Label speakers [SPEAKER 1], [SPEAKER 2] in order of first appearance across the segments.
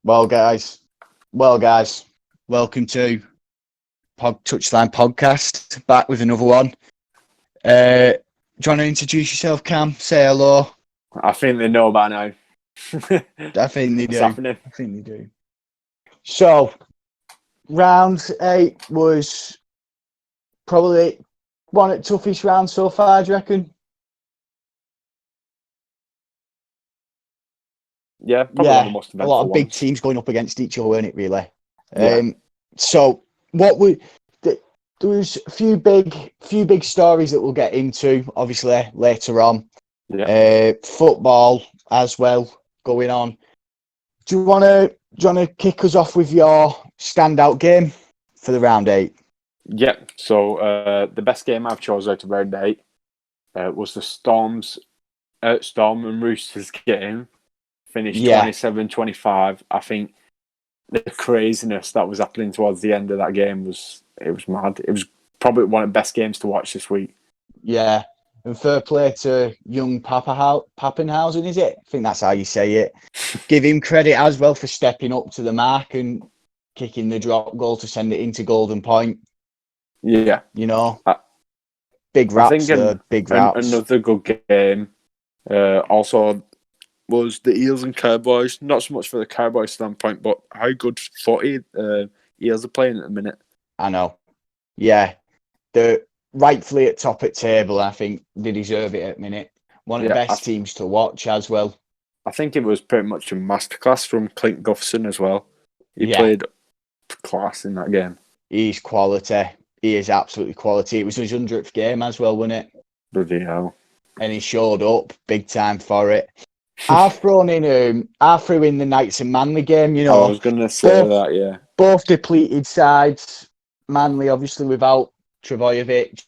[SPEAKER 1] Well, guys, welcome to Touchline Podcast. Back with another one. Do you want to introduce yourself, Cam? Say hello.
[SPEAKER 2] I think they know by now.
[SPEAKER 1] I think they
[SPEAKER 2] What's
[SPEAKER 1] do.
[SPEAKER 2] happening?
[SPEAKER 1] I think they do. So, round 8 was probably one of the toughest rounds so far, do you reckon?
[SPEAKER 2] Yeah, probably one of the most
[SPEAKER 1] a lot
[SPEAKER 2] eventful
[SPEAKER 1] of big
[SPEAKER 2] ones.
[SPEAKER 1] teams going up against each other, weren't it, really?
[SPEAKER 2] Yeah.
[SPEAKER 1] So, there was a few big stories that we'll get into, obviously, later on.
[SPEAKER 2] Yeah.
[SPEAKER 1] Football as well going on. Do you want to kick us off with your standout game for the round 8?
[SPEAKER 2] Yeah. So the best game I've chose out of round 8 was the Storm and Roosters game. Finished 27-25. I think the craziness that was happening towards the end of that game was mad. It was probably one of the best games to watch this week.
[SPEAKER 1] Yeah. And fair play to young Pappenhausen, is it? I think that's how you say it. Give him credit as well for stepping up to the mark and kicking the drop goal to send it into Golden Point.
[SPEAKER 2] Yeah.
[SPEAKER 1] You know, big raps, big raps.
[SPEAKER 2] Another good game. Also was the Eels and Cowboys. Not so much for the Cowboys standpoint, but how good footy Eels are playing at the minute.
[SPEAKER 1] I know. Yeah. They're rightfully at top at table. I think they deserve it at the minute. One of the best teams to watch as well.
[SPEAKER 2] I think it was pretty much a masterclass from Clint Gutherson as well. He played class in that game.
[SPEAKER 1] He's quality. He is absolutely quality. It was his 100th game as well, wasn't it?
[SPEAKER 2] Bloody hell.
[SPEAKER 1] And he showed up big time for it. I threw in the Knights and Manly game, you know.
[SPEAKER 2] I was going to say that, yeah.
[SPEAKER 1] Both depleted sides. Manly, obviously, without Travojevic.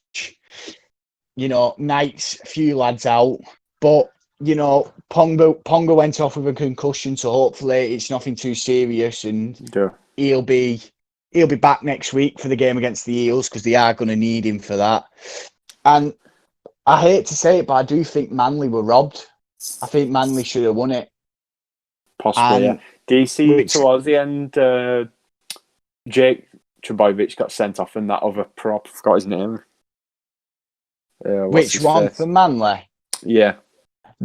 [SPEAKER 1] You know, Knights, a few lads out. But, you know, Ponga went off with a concussion, so hopefully it's nothing too serious. And he'll be back next week for the game against the Eels because they are going to need him for that. And I hate to say it, but I do think Manly were robbed. I think Manly should have won it.
[SPEAKER 2] Possibly, yeah. Do you see towards the end, Jake Trbojevic got sent off and that other prop, forgot his name.
[SPEAKER 1] Which one for Manly?
[SPEAKER 2] Yeah.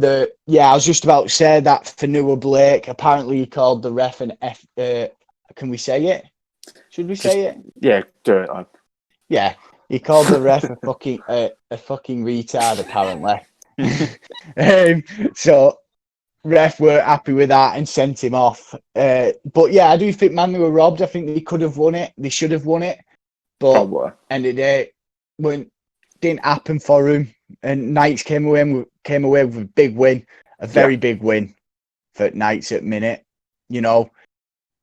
[SPEAKER 1] I was just about to say that for Noah Blake. Apparently he called the ref an F. Can we say it? Should we say it?
[SPEAKER 2] Yeah, do it. Lad.
[SPEAKER 1] Yeah, he called the ref a fucking retard, apparently. So ref weren't happy with that and sent him off. But yeah, I do think Manly were robbed. I think they could have won it. They should have won it. But end of the day, didn't happen for him. And Knights came away with a big win, a very big win for Knights at minute. You know,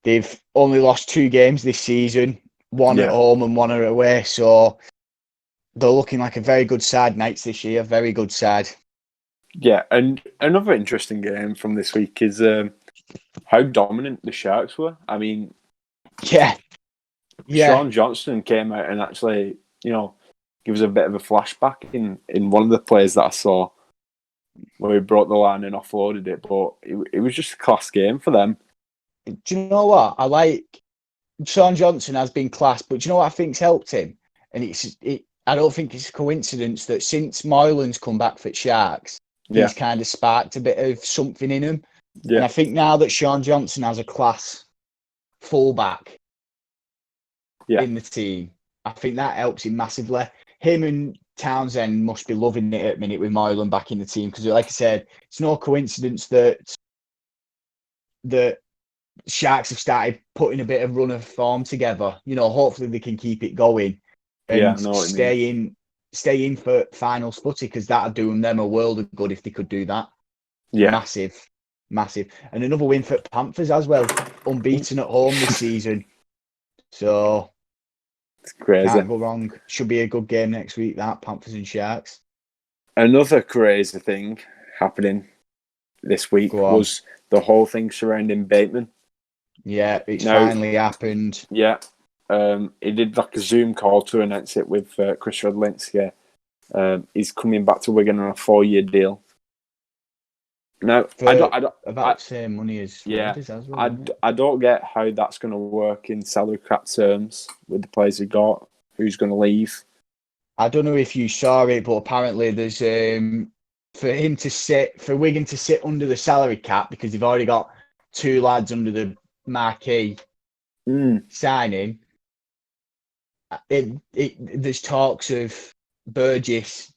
[SPEAKER 1] they've only lost 2 games this season, one at home and one away. So they're looking like a very good side, Knights, this year. Very good side.
[SPEAKER 2] Yeah, and another interesting game from this week is how dominant the Sharks were. I mean, Sean Johnson came out and actually, you know, give us a bit of a flashback in one of the plays that I saw where he brought the line and offloaded it, but it was just a class game for them.
[SPEAKER 1] Do you know what? I like Sean Johnson has been class, but do you know what I think's helped him? And I don't think it's a coincidence that since Moylan's come back for Sharks, he's kind of sparked a bit of something in him. Yeah. And I think now that Sean Johnson has a class fullback in the team, I think that helps him massively. Him and Townsend must be loving it at the minute with Moylan back in the team because, like I said, it's no coincidence that the Sharks have started putting a bit of run of form together. You know, hopefully they can keep it going and stay in for finals footy because that'd do them a world of good if they could do that. Yeah, massive. And another win for Panthers as well, unbeaten at home this season. So
[SPEAKER 2] it's crazy.
[SPEAKER 1] Can't go wrong. Should be a good game next week, that, Panthers and Sharks.
[SPEAKER 2] Another crazy thing happening this week was the whole thing surrounding Bateman.
[SPEAKER 1] Yeah, it's finally happened.
[SPEAKER 2] Yeah. He did like a Zoom call to announce it with Chris Redlinski. He's coming back to Wigan on a 4-year deal. No,
[SPEAKER 1] for
[SPEAKER 2] I don't.
[SPEAKER 1] about the same money as
[SPEAKER 2] Yeah,
[SPEAKER 1] Raiders as well.
[SPEAKER 2] I don't get how that's going to work in salary cap terms with the players we got. Who's going to leave?
[SPEAKER 1] I don't know if you saw it, but apparently there's for Wigan to sit under the salary cap because they've already got two lads under the marquee signing. There's talks of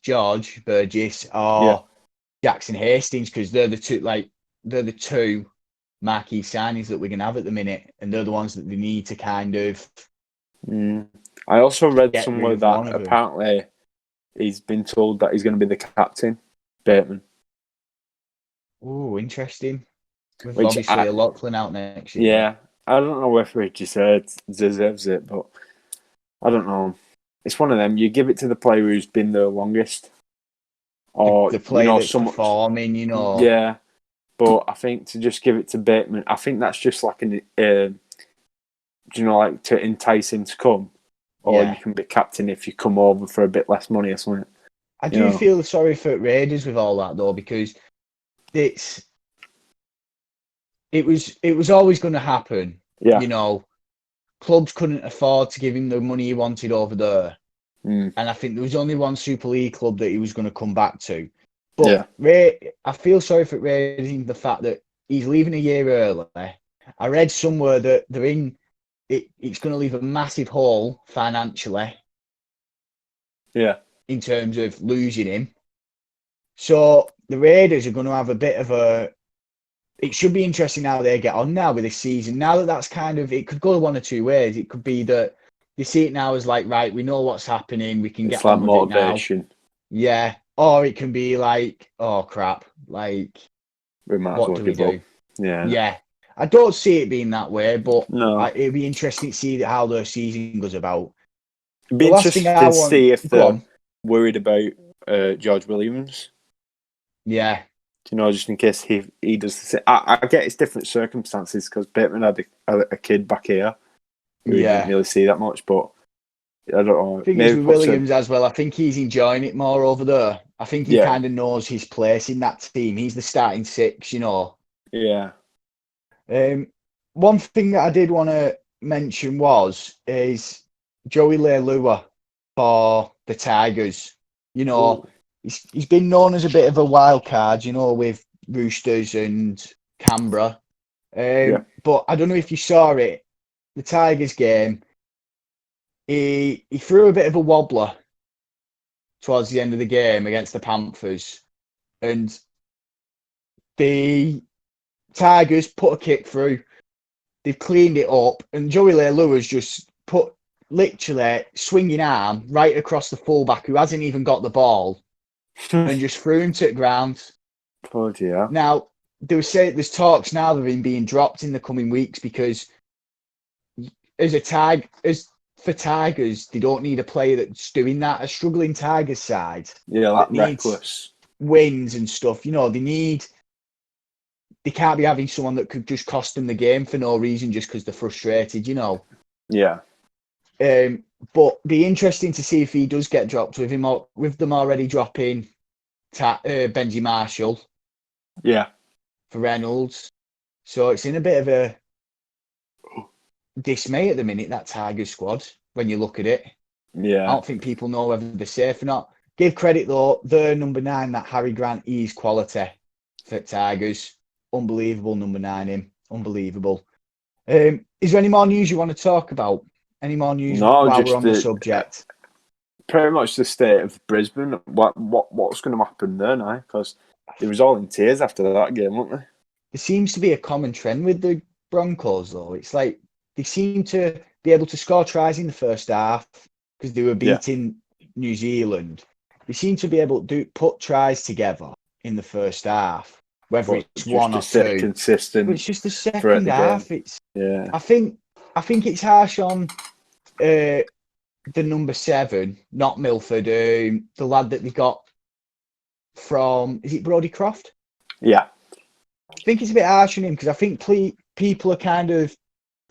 [SPEAKER 1] George Burgess, or Jackson Hastings, because they're the two marquee signings that we're gonna have at the minute, and they're the ones that they need to kind of.
[SPEAKER 2] I also read
[SPEAKER 1] Get
[SPEAKER 2] somewhere
[SPEAKER 1] rid of one
[SPEAKER 2] that
[SPEAKER 1] of them.
[SPEAKER 2] apparently he's been told that he's going to be the captain, Bateman.
[SPEAKER 1] Oh, interesting. With obviously a Lachlan out next year.
[SPEAKER 2] Yeah, I don't know if Richie said deserves it, but I don't know. It's one of them. You give it to the player who's been there longest, or
[SPEAKER 1] the player that's performing.
[SPEAKER 2] Yeah, but I think to just give it to Bateman, I think that's just like like to entice him to come, or you can be captain if you come over for a bit less money or something.
[SPEAKER 1] I do feel sorry for Raiders with all that though, because it was always going to happen.
[SPEAKER 2] Yeah.
[SPEAKER 1] Clubs couldn't afford to give him the money he wanted over there. And I think there was only one Super League club that he was going to come back to. But I feel sorry for Raiders in the fact that he's leaving a year early. I read somewhere that it's going to leave a massive hole financially.
[SPEAKER 2] Yeah.
[SPEAKER 1] In terms of losing him. So the Raiders are going to have a bit of it should be interesting how they get on now with this season. Now that that's kind of, it could go one or two ways. It could be that you see it now as like, right, we know what's happening. We can get on with
[SPEAKER 2] motivation.
[SPEAKER 1] It now. Yeah. Or it can be like, oh crap, like, what do we do?
[SPEAKER 2] Yeah.
[SPEAKER 1] Yeah. I don't see it being that way, but
[SPEAKER 2] no.
[SPEAKER 1] It'd be interesting to see how their season goes about.
[SPEAKER 2] It'd be interesting to see if they're worried about George Williams.
[SPEAKER 1] Yeah.
[SPEAKER 2] Just in case he does the same. I get it's different circumstances because Bateman had a kid back here who we didn't really see that much, but I don't know.
[SPEAKER 1] I think it's with Williams as well. I think he's enjoying it more over there. I think he kind of knows his place in that team. He's the starting six,
[SPEAKER 2] Yeah.
[SPEAKER 1] One thing that I did want to mention is Joey Leilua for the Tigers. He's been known as a bit of a wild card, with Roosters and Canberra. But I don't know if you saw it, the Tigers game, he threw a bit of a wobbler towards the end of the game against the Panthers. And the Tigers put a kick through. They've cleaned it up. And Joey Leilua's just put literally swinging arm right across the fullback who hasn't even got the ball. And just threw him to the ground.
[SPEAKER 2] Oh dear.
[SPEAKER 1] Now, there's talks now of him being dropped in the coming weeks because for Tigers, they don't need a player that's doing that. A struggling Tigers side.
[SPEAKER 2] Yeah, like reckless.
[SPEAKER 1] Wins and stuff. They can't be having someone that could just cost them the game for no reason just because they're frustrated,
[SPEAKER 2] Yeah.
[SPEAKER 1] But be interesting to see if he does get dropped with them already dropping Benji Marshall.
[SPEAKER 2] Yeah.
[SPEAKER 1] For Reynolds. So it's in a bit of a dismay at the minute, that Tigers squad, when you look at it.
[SPEAKER 2] Yeah.
[SPEAKER 1] I don't think people know whether they're safe or not. Give credit though, their number 9, that Harry Grant, he's quality for Tigers. Unbelievable number 9 him. Unbelievable. Is there any more news you want to talk about? Any more news while we're on the subject?
[SPEAKER 2] Pretty much the state of Brisbane. What's going to happen there now? Because it was all in tears after that game, weren't they?
[SPEAKER 1] There seems to be a common trend with the Broncos, though. It's like they seem to be able to score tries in the first half because they were beating New Zealand. They seem to be able to put tries together in the first half, whether it's one or two.
[SPEAKER 2] Consistent.
[SPEAKER 1] But it's just the second half. I think it's harsh on the number 7, not Milford, the lad that they got from, is it Brodie Croft?
[SPEAKER 2] Yeah.
[SPEAKER 1] I think it's a bit harsh on him because I think people are kind of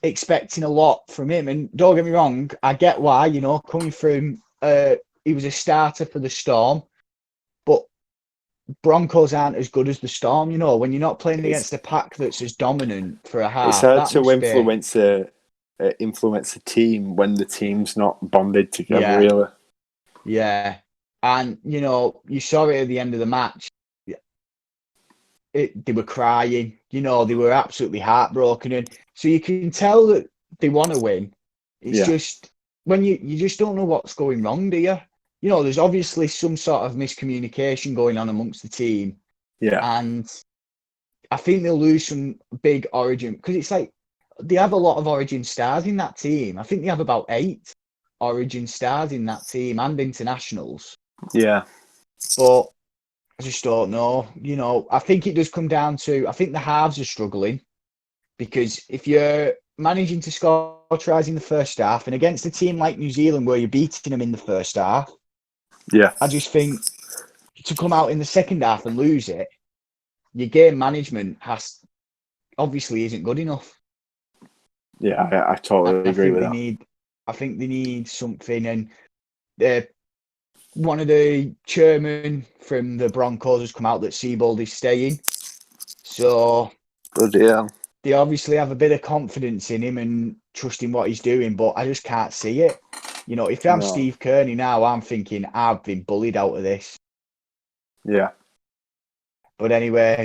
[SPEAKER 1] expecting a lot from him. And don't get me wrong, I get why, coming from, he was a starter for the Storm, but Broncos aren't as good as the Storm. When you're not playing against a pack that's as dominant for a half.
[SPEAKER 2] It's hard
[SPEAKER 1] that
[SPEAKER 2] to
[SPEAKER 1] must
[SPEAKER 2] influence a team when the team's not bonded together.
[SPEAKER 1] Yeah.
[SPEAKER 2] Really.
[SPEAKER 1] Yeah, and you saw it at the end of the match. They were crying. They were absolutely heartbroken, and so you can tell that they want to win. It's just when you just don't know what's going wrong, do you? There's obviously some sort of miscommunication going on amongst the team.
[SPEAKER 2] Yeah,
[SPEAKER 1] and I think they'll lose some big Origin because it's like they have a lot of Origin stars in that team. I think they have about 8 Origin stars in that team and internationals.
[SPEAKER 2] Yeah.
[SPEAKER 1] But I just don't know. I think it does come down to, I think the halves are struggling because if you're managing to score tries in the first half and against a team like New Zealand where you're beating them in the first half, I just think to come out in the second half and lose it, your game management obviously isn't good enough.
[SPEAKER 2] Yeah, I totally agree with that.
[SPEAKER 1] I think they need something, and one of the chairmen from the Broncos has come out that Seabold is staying. So they obviously have a bit of confidence in him and trusting what he's doing, but I just can't see it. If I'm Steve Kearney now, I'm thinking I've been bullied out of this.
[SPEAKER 2] Yeah.
[SPEAKER 1] But anyway,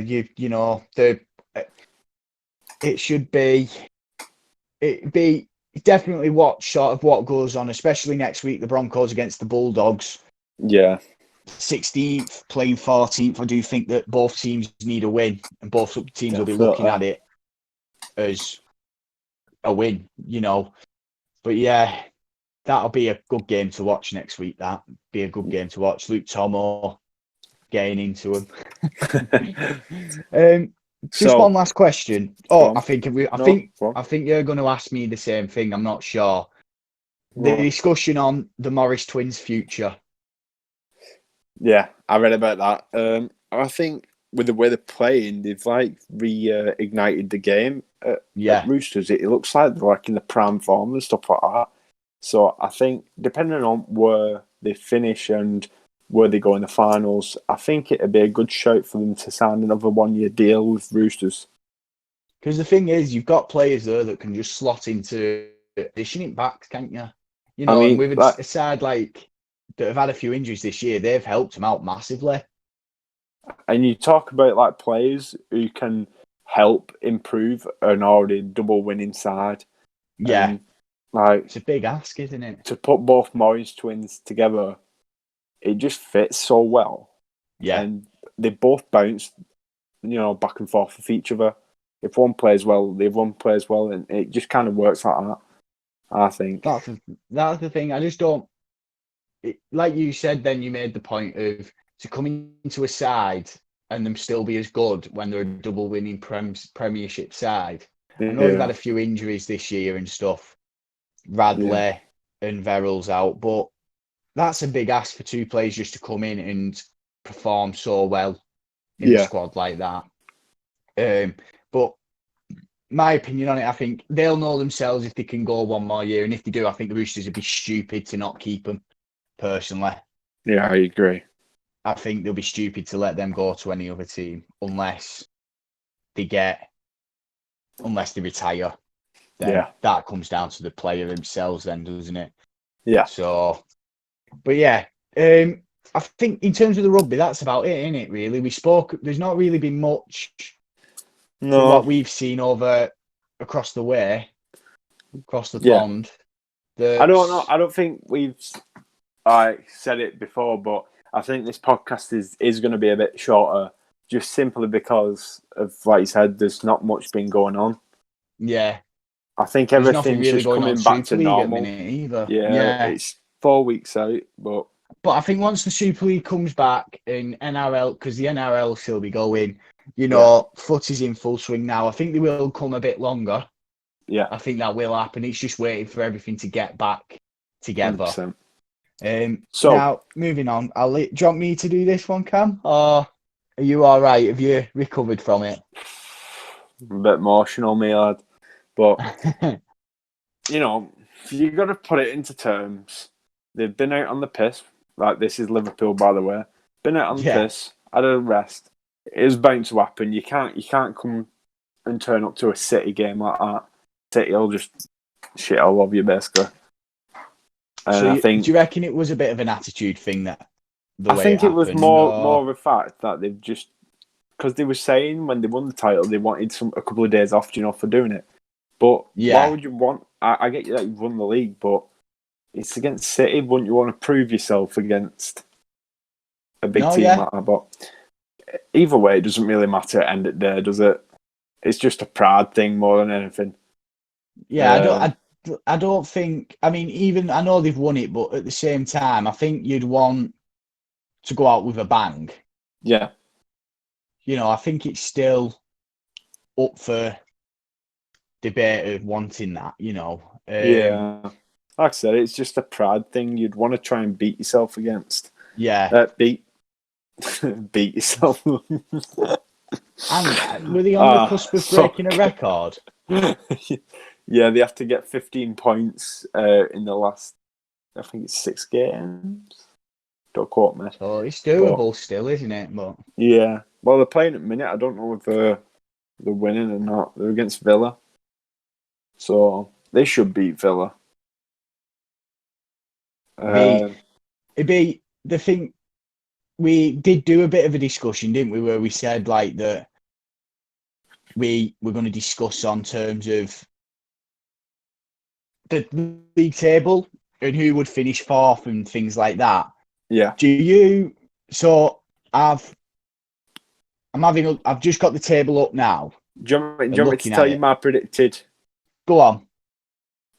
[SPEAKER 1] it'd be definitely watch sort of what goes on, especially next week, the Broncos against the Bulldogs.
[SPEAKER 2] Yeah.
[SPEAKER 1] 16th, playing 14th. I do think that both teams need a win, and both teams will be looking at it as a win, But yeah, that'll be a good game to watch next week. That'll be a good game to watch. Luke Tomo getting into him. Just one last question. I think you're going to ask me the same thing. I'm not sure. The discussion on the Morris twins' future.
[SPEAKER 2] Yeah, I read about that. I think with the way they're playing, they've reignited the game. At Roosters, it looks like they're in the prime form and stuff like that. So I think depending on where they finish and where they go in the finals, I think it'd be a good shout for them to sign another 1-year deal with Roosters.
[SPEAKER 1] Because the thing is, you've got players there that can just slot into dishing it back, can't you? And with a side that have had a few injuries this year, they've helped them out massively.
[SPEAKER 2] And you talk about players who can help improve an already double winning side.
[SPEAKER 1] Yeah. It's a big ask, isn't it?
[SPEAKER 2] To put both Morris twins together, it just fits so well.
[SPEAKER 1] Yeah.
[SPEAKER 2] And they both bounce, back and forth with each other. If one plays well, the other one plays well, and it just kind of works like that, I think.
[SPEAKER 1] That's the thing. I just don't... like you said, then you made the point of to come into a side and them still be as good when they're a double winning premiership side. I know they've had a few injuries this year and stuff. Radley and Verrills out, but that's a big ask for 2 players just to come in and perform so well in a squad like that. But my opinion on it, I think they'll know themselves if they can go 1 more year, and if they do, I think the Roosters would be stupid to not keep them. Personally,
[SPEAKER 2] yeah, I agree.
[SPEAKER 1] I think they'll be stupid to let them go to any other team unless they retire. Then that comes down to the player themselves, then, doesn't it?
[SPEAKER 2] Yeah.
[SPEAKER 1] So, but yeah, I think in terms of the rugby, that's about it, isn't it? Really, there's not really been much.
[SPEAKER 2] No.
[SPEAKER 1] From what we've seen across the pond.
[SPEAKER 2] I don't know. I don't think I said it before, but I think this podcast is going to be a bit shorter, just simply because of, like you said, there's not much been going on.
[SPEAKER 1] Yeah.
[SPEAKER 2] I think everything's really just coming back to normal.
[SPEAKER 1] Either.
[SPEAKER 2] Yeah, it's 4 weeks out, but
[SPEAKER 1] I think once the Super League comes back in NRL, because the NRL will still be going, footy's in full swing now. I think they will come a bit longer.
[SPEAKER 2] Yeah.
[SPEAKER 1] I think that will happen. It's just waiting for everything to get back together.
[SPEAKER 2] 100%.
[SPEAKER 1] So now, moving on, do you want me to do this one, Cam? Or are you all right? Have you recovered from it?
[SPEAKER 2] I'm a bit emotional, me lad. But, you've got to put it into terms. They've been out on the piss. This is Liverpool, by the way. Been out on the piss. I'd have rest. It is bound to happen. You can't come and turn up to a City game like that. City will just shit all over you, basically.
[SPEAKER 1] So do you reckon it was a bit of an attitude thing that the way it happened?
[SPEAKER 2] I think it was more of a fact that they've just, because they were saying when they won the title they wanted a couple of days off, for doing it. But why would you want? I get you that you've won the league, but it's against City. Wouldn't you want to prove yourself against a big team like that? But either way, it doesn't really matter at the end of the day, does it? It's just a pride thing more than anything.
[SPEAKER 1] Yeah, I don't think. I mean, even I know they've won it, but at the same time, I think you'd want to go out with a bang.
[SPEAKER 2] Yeah.
[SPEAKER 1] I think it's still up for debate of wanting that.
[SPEAKER 2] Yeah. Like I said, it's just a pride thing. You'd want to try and beat yourself against.
[SPEAKER 1] Yeah.
[SPEAKER 2] Beat yourself.
[SPEAKER 1] And were they on the cusp of breaking a record?
[SPEAKER 2] Yeah, they have to get 15 points in the last, I think it's 6 games. Don't quote me.
[SPEAKER 1] So it's doable still, isn't it? But
[SPEAKER 2] yeah. Well, they're playing at the minute. I don't know if they're winning or not. They're against Villa. So they should beat Villa.
[SPEAKER 1] It'd be the thing. We did do a bit of a discussion, didn't we, where we said like that we were going to discuss on terms of the league table and who would finish fourth and things like that.
[SPEAKER 2] Yeah.
[SPEAKER 1] So I've just got the table up now.
[SPEAKER 2] Do you want me to tell you my predicted?
[SPEAKER 1] Go on.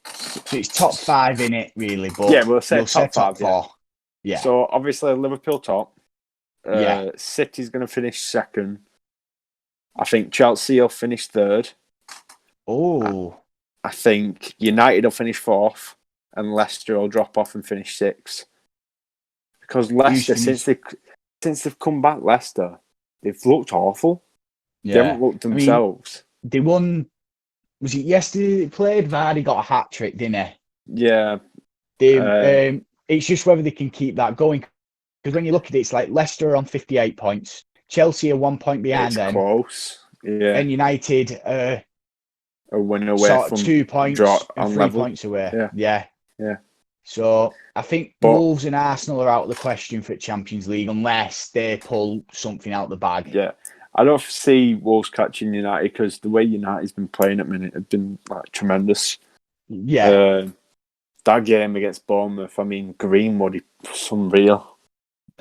[SPEAKER 1] So it's top 5 in it, really, but
[SPEAKER 2] yeah, we'll say top 5.
[SPEAKER 1] 4. Yeah.
[SPEAKER 2] So obviously Liverpool top. City's going to finish second. I think Chelsea will finish third.
[SPEAKER 1] Oh.
[SPEAKER 2] I think United will finish fourth, and Leicester will drop off and finish sixth. Because Leicester, since they've come back, Leicester, they've looked awful. Yeah. They haven't looked themselves.
[SPEAKER 1] I mean, they won. Was it yesterday they played? Vardy got a hat trick, didn't he?
[SPEAKER 2] Yeah.
[SPEAKER 1] It's just whether they can keep that going. Because when you look at it, it's like Leicester are on 58 points. Chelsea are 1 point behind them.
[SPEAKER 2] Close. Yeah.
[SPEAKER 1] And United
[SPEAKER 2] a win away
[SPEAKER 1] sort
[SPEAKER 2] from
[SPEAKER 1] 2 points and 3 points away. Yeah. So I think Wolves and Arsenal are out of the question for Champions League unless they pull something out the bag.
[SPEAKER 2] Yeah. I don't see Wolves catching United because the way United's been playing at the minute has been tremendous.
[SPEAKER 1] Yeah.
[SPEAKER 2] That game against Bournemouth, I mean, Greenwood, was unreal.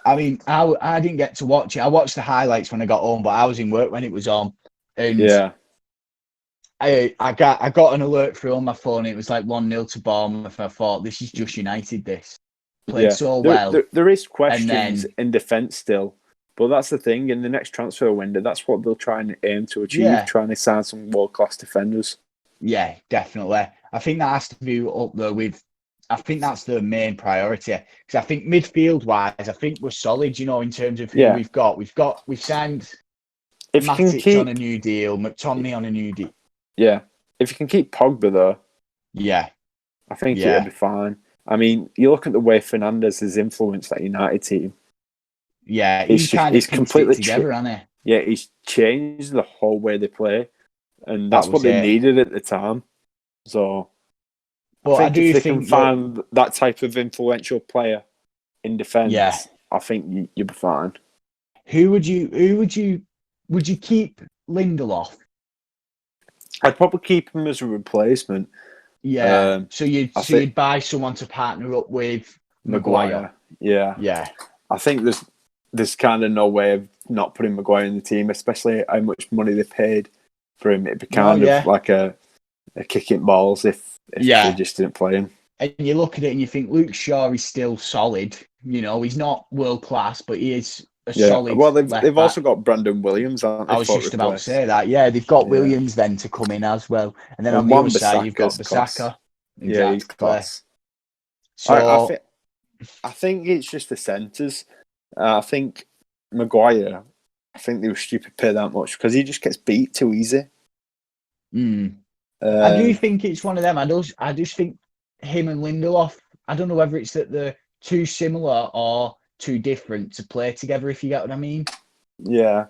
[SPEAKER 1] I mean, I didn't get to watch it. I watched the highlights when I got home, but I was in work when it was on. And I got an alert through on my phone. It was like 1-0 to Bournemouth. I thought, this is just United. This played so well.
[SPEAKER 2] There is questions in defence still, but that's the thing. In the next transfer window, that's what they'll try and aim to achieve. Trying to sign some world class defenders. Yeah,
[SPEAKER 1] definitely. I think that has to be up there with. I think that's the main priority because I think midfield wise, I think we're solid. In terms of who we've got. We've signed Matic on a new deal, McTominay on a new deal.
[SPEAKER 2] Yeah, if you can keep Pogba though, I think it'll be fine. I mean, you look at the way Fernandes has influenced that United team.
[SPEAKER 1] Yeah, he's completely together, hasn't he?
[SPEAKER 2] Yeah, he's changed the whole way they play, and that's what they needed at the time. So, I think if they can find that type of influential player in defence, I think you'll be fine.
[SPEAKER 1] Would you keep Lindelof?
[SPEAKER 2] I'd probably keep him as a replacement.
[SPEAKER 1] Yeah. So you'd buy someone to partner up with Maguire.
[SPEAKER 2] Yeah. I think there's kind of no way of not putting Maguire in the team, especially how much money they paid for him. It'd be kind of like a kicking balls if they just didn't play him.
[SPEAKER 1] And you look at it and you think Luke Shaw is still solid. He's not world class, but he is a solid.
[SPEAKER 2] Well, they've also got Brandon Williams. Haven't they,
[SPEAKER 1] I was just about to say that. Yeah, they've got Williams then to come in as well, and then on the other side you've got Bissaka. Exactly.
[SPEAKER 2] Yeah, he's class. So I think it's just the centres. I think Maguire. I think they were stupid to pay that much because he just gets beat too easy.
[SPEAKER 1] I do think it's one of them. I just think him and Lindelof. I don't know whether it's that they're too similar or too different to play together. If you get what I mean.
[SPEAKER 2] Yeah.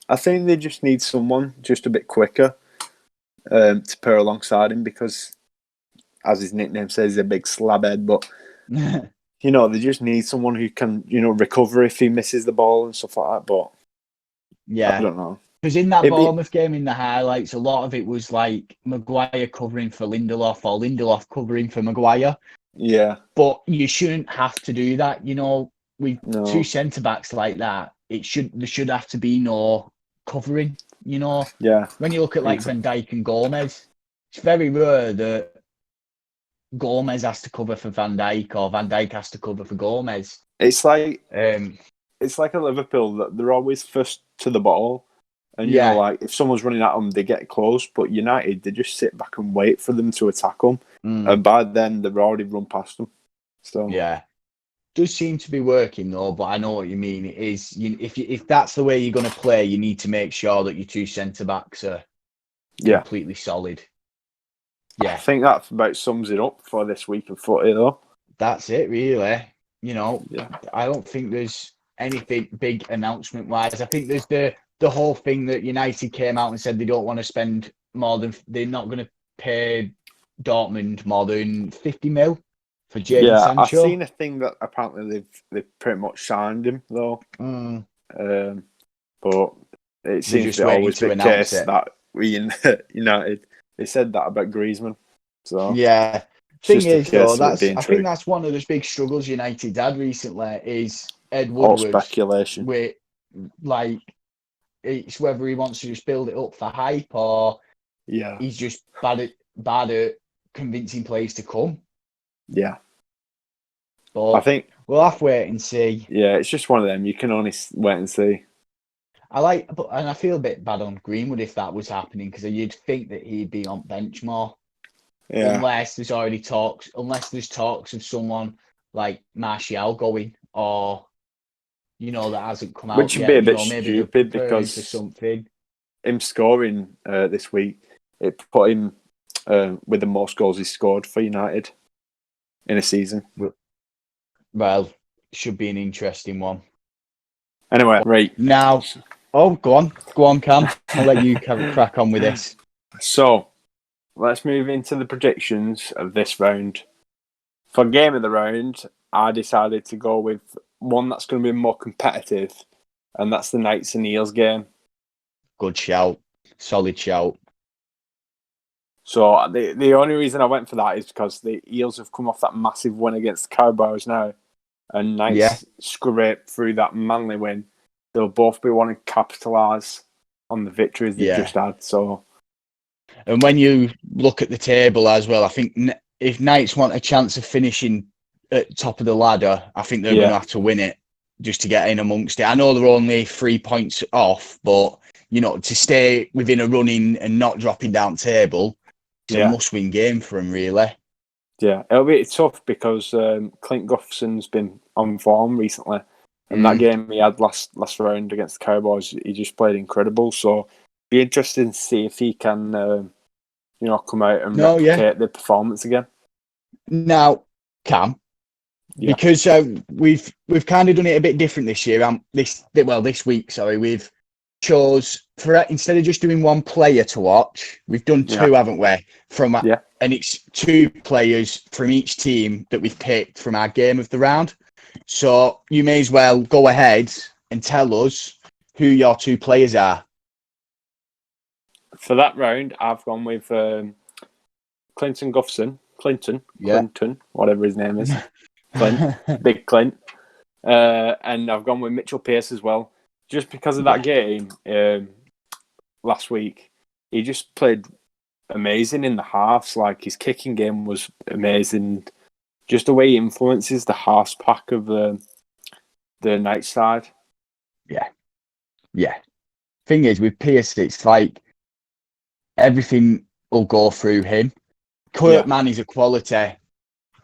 [SPEAKER 2] I think they just need someone just a bit quicker to pair alongside him because, as his nickname says, he's a big slabhead. But, they just need someone who can, recover if he misses the ball and stuff like that. But,
[SPEAKER 1] yeah.
[SPEAKER 2] I don't know.
[SPEAKER 1] Because in that Bournemouth game, in the highlights, a lot of it was like Maguire covering for Lindelof or Lindelof covering for Maguire.
[SPEAKER 2] Yeah.
[SPEAKER 1] But you shouldn't have to do that. With two centre-backs like that, there should have to be no covering,
[SPEAKER 2] Yeah.
[SPEAKER 1] When you look at like Van Dijk and Gomez, it's very rare that Gomez has to cover for Van Dijk or Van Dijk has to cover for Gomez.
[SPEAKER 2] It's like a Liverpool that they're always first to the ball. And, if someone's running at them, they get close. But United, they just sit back and wait for them to attack them. And by then, they've already run past them. So
[SPEAKER 1] yeah. Does seem to be working, though. But I know what you mean. It is, if that's the way you're going to play, you need to make sure that your two centre-backs are completely solid. Yeah.
[SPEAKER 2] I think that about sums it up for this week of footy, though.
[SPEAKER 1] That's it, really. I don't think there's anything big announcement-wise. I think there's the whole thing that United came out and said they don't want to spend they're not going to pay Dortmund more than 50 mil for Jadon Sancho.
[SPEAKER 2] I've seen a thing that apparently they've pretty much signed him, though. But it seems to always be the case that United, they said that about Griezmann. So
[SPEAKER 1] yeah. Thing is, though, I think that's one of the big struggles United had recently is Ed Woodward.
[SPEAKER 2] All speculation.
[SPEAKER 1] With, it's whether he wants to just build it up for hype or he's just bad at convincing players to come.
[SPEAKER 2] Yeah.
[SPEAKER 1] But
[SPEAKER 2] I think
[SPEAKER 1] we'll have to wait and see.
[SPEAKER 2] Yeah, it's just one of them. You can only wait and see.
[SPEAKER 1] And I feel a bit bad on Greenwood if that was happening because you'd think that he'd be on bench more. Yeah. Unless there's talks of someone like Martial going or that hasn't come out
[SPEAKER 2] Which would
[SPEAKER 1] yet.
[SPEAKER 2] be a bit stupid because
[SPEAKER 1] something.
[SPEAKER 2] Him scoring this week, it put him with the most goals he's scored for United in a season.
[SPEAKER 1] Well, should be an interesting one.
[SPEAKER 2] Anyway, right.
[SPEAKER 1] Now, go on, Cam. I'll let you crack on with this.
[SPEAKER 2] So, let's move into the predictions of this round. For game of the round, I decided to go with one that's going to be more competitive, and that's the Knights and Eels game.
[SPEAKER 1] Good shout. Solid shout.
[SPEAKER 2] So the only reason I went for that is because the Eels have come off that massive win against the Cowboys now, and Knights scrape through that Manly win. They'll both be wanting to capitalise on the victories they've just had. So,
[SPEAKER 1] and when you look at the table as well, I think if Knights want a chance of finishing at top of the ladder, I think they're going to have to win it just to get in amongst it. I know they're only 3 points off, but to stay within a running and not dropping down table, it's a must-win game for them, really.
[SPEAKER 2] Yeah, it'll be tough because Clint Gutterson's been on form recently, and that game he had last round against the Cowboys, he just played incredible. So, be interesting to see if he can, come out and replicate the performance again. Now,
[SPEAKER 1] Cam. Yeah. Because we've kind of done it a bit different this year. This week, we've chose instead of just doing one player to watch, we've done two, haven't we? And it's two players from each team that we've picked from our game of the round. So you may as well go ahead and tell us who your two players are.
[SPEAKER 2] For that round, I've gone with Clinton Gutherson. Clinton, whatever his name is. Clint, Big Clint. And I've gone with Mitchell Pearce as well. Just because of that game last week, he just played amazing in the halves. Like, his kicking game was amazing. Just the way he influences the halves pack of the Knights side.
[SPEAKER 1] Yeah. Thing is, with Pearce, it's like everything will go through him. Kurtman is a quality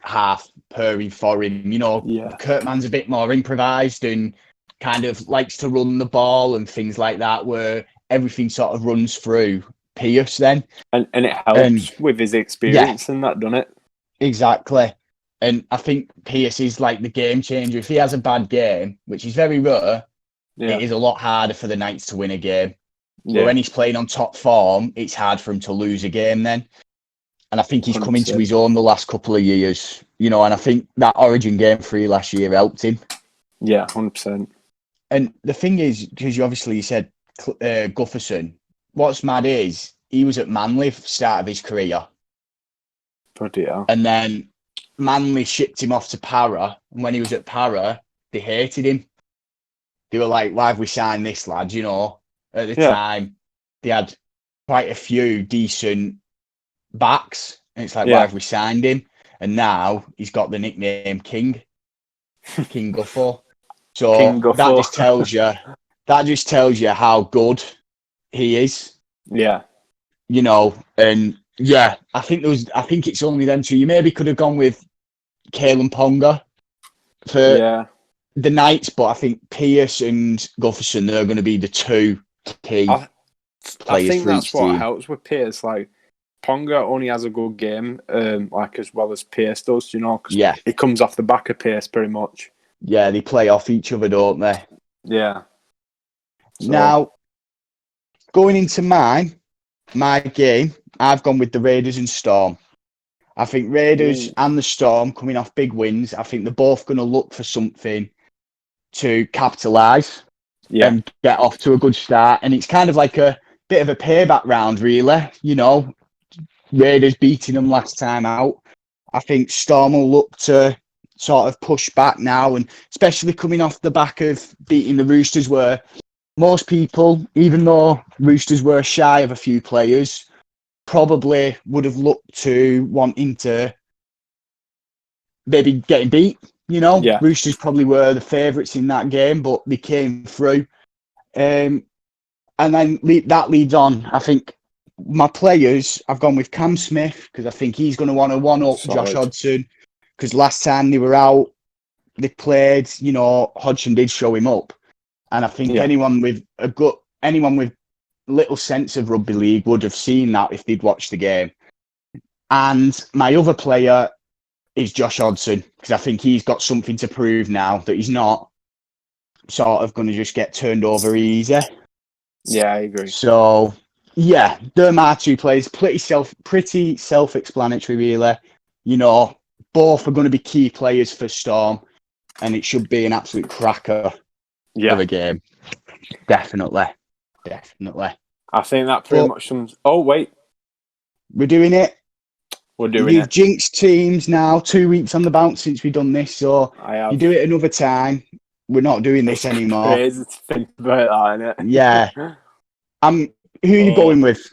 [SPEAKER 1] half purring for him. Kurtman's a bit more improvised and kind of likes to run the ball and things like that, where everything sort of runs through Pearce then.
[SPEAKER 2] And it helps with his experience and that, doesn't it?
[SPEAKER 1] Exactly. And I think Pearce is like the game changer. If he has a bad game, which is very rare, it is a lot harder for the Knights to win a game.
[SPEAKER 2] Yeah.
[SPEAKER 1] But when he's playing on top form, it's hard for him to lose a game then. And I think he's come into
[SPEAKER 2] 100%.
[SPEAKER 1] his own the last couple of years, and I think that Origin game for you last year helped him.
[SPEAKER 2] Yeah, 100%.
[SPEAKER 1] And the thing is, because you said Gufferson, what's mad is he was at Manly for the start of his career.
[SPEAKER 2] Bloody hell.
[SPEAKER 1] And then Manly shipped him off to Para. And when he was at Para, they hated him. They were like, why have we signed this lad? At the time, they had quite a few decent backs. And it's like, why have we signed him? And now he's got the nickname King Guffo. So
[SPEAKER 2] King Guffo.
[SPEAKER 1] that just tells you how good he is.
[SPEAKER 2] Yeah.
[SPEAKER 1] And I think it's only them two. You maybe could have gone with Kalen Ponga for the Knights, but I think Pearce and Gufferson, they're going to be the two key players.
[SPEAKER 2] I think that's what
[SPEAKER 1] team.
[SPEAKER 2] helps with Pearce. Like, Ponga only has a good game, as well as Pearce does, because it comes off the back of Pearce pretty much.
[SPEAKER 1] Yeah, they play off each other, don't they?
[SPEAKER 2] Yeah.
[SPEAKER 1] So. Now, going into my game, I've gone with the Raiders and Storm. I think Raiders and the Storm coming off big wins. I think they're both going to look for something to capitalise and get off to a good start. And it's kind of like a bit of a payback round, really. Raiders beating them last time out. I think Storm will look to sort of push back now, and especially coming off the back of beating the Roosters, where most people, even though Roosters were shy of a few players, probably would have looked to wanting to maybe getting beat. Roosters probably were the favourites in that game, but they came through. And then that leads on. I think my players, I've gone with Cam Smith because I think he's going to want to one-up Josh Hodgson, because last time they were out, they played, Hodgson did show him up. And I think anyone with little sense of rugby league would have seen that if they'd watched the game. And my other player is Josh Hodgson, because I think he's got something to prove now that he's not sort of going to just get turned over easy.
[SPEAKER 2] Yeah, I agree.
[SPEAKER 1] So, they're my two players. Pretty self-explanatory, really. Both are going to be key players for Storm, and it should be an absolute cracker of a game. Definitely.
[SPEAKER 2] I think that pretty much sums... Oh, wait.
[SPEAKER 1] We're doing it.
[SPEAKER 2] You've
[SPEAKER 1] jinxed teams now, 2 weeks on the bounce since we've done this, so you do it another time. We're not doing this anymore.
[SPEAKER 2] Crazy to think about that, isn't it?
[SPEAKER 1] Yeah. Who are you going with?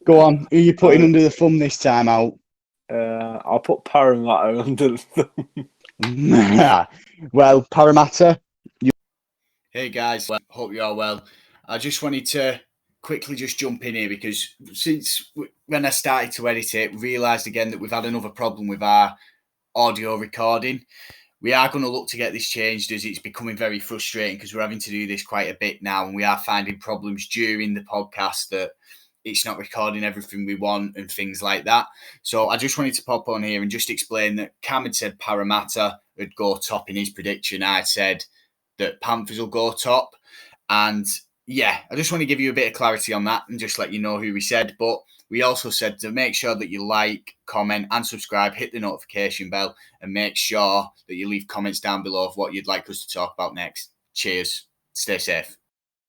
[SPEAKER 1] Go on. Who are you putting under the thumb this time out?
[SPEAKER 2] I'll put Parramatta under the thumb.
[SPEAKER 1] Well, Parramatta. Hey guys, hope you're all well. I just wanted to quickly just jump in here because since when I started to edit it, realised again that we've had another problem with our audio recording. We are going to look to get this changed, as it's becoming very frustrating because we're having to do this quite a bit now, and we are finding problems during the podcast that it's not recording everything we want and things like that. So I just wanted to pop on here and just explain that Cam had said Parramatta would go top in his prediction. I said that Panthers will go top. And I just want to give you a bit of clarity on that and just let you know who we said. But we also said to make sure that you like, comment and subscribe, hit the notification bell, and make sure that you leave comments down below of what you'd like us to talk about next. Cheers. Stay safe.